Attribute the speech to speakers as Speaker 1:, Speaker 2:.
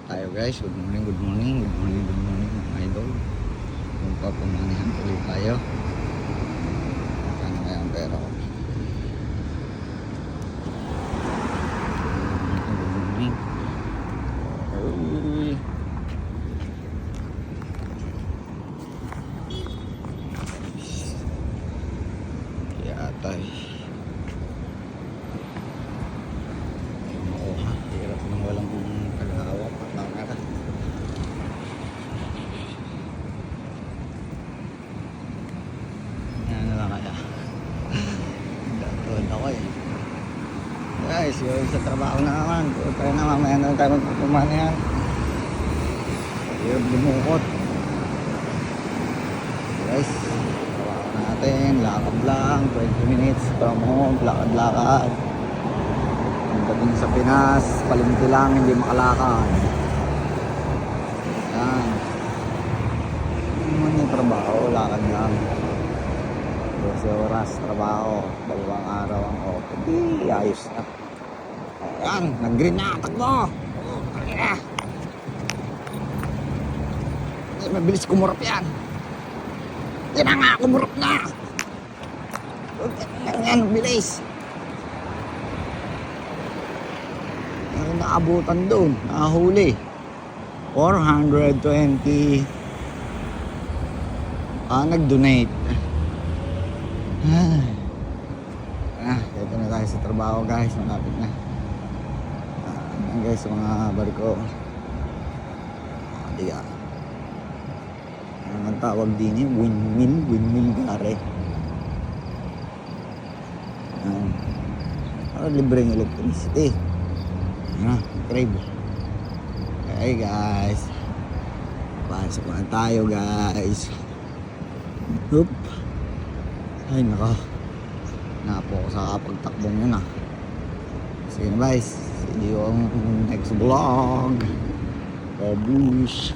Speaker 1: tayo guys. Good morning, good morning, good morning, good morning mga idol. Kung pa pumanihan ulit tayo. Sana kaya ang pera ko. Good morning. Uy. Kaya tayo. Hirap nang walang tagahawak at nakakata. Yan na lang kaya. Doon ako eh. Guys, yung sa trabaho na naman. Tayo na mamaya na tayo magpupuman yan. Yung bumukot. Guys, trabaho natin. Lakad lang. 20 minutes from home. Lakad-lakad. Pagdating sa Pinas, palimti lang, hindi makalakad. Yan. Yung trabaho, lakad lang. 12 oras trabaho, 2 araw ang off. Hindi, ayos na. Ayan, nag-green na, takbo. Ayan. Mabilis kumurap yan. Yan na nga, kumurap na. Yan, bilis. Naabutan doon, nakahuli 420 nag-donate. Dito na tayo sa trabaho guys, malapit na. Yan guys, sa mga barko. Diga ang tawag din yung windmill gare. Libreng electricity. Crave. Okay guys, pasok na tayo guys. Oop. Ay naka napo ko sa pagtakbong yun ah. Sige na guys, see you on next vlog. Babush.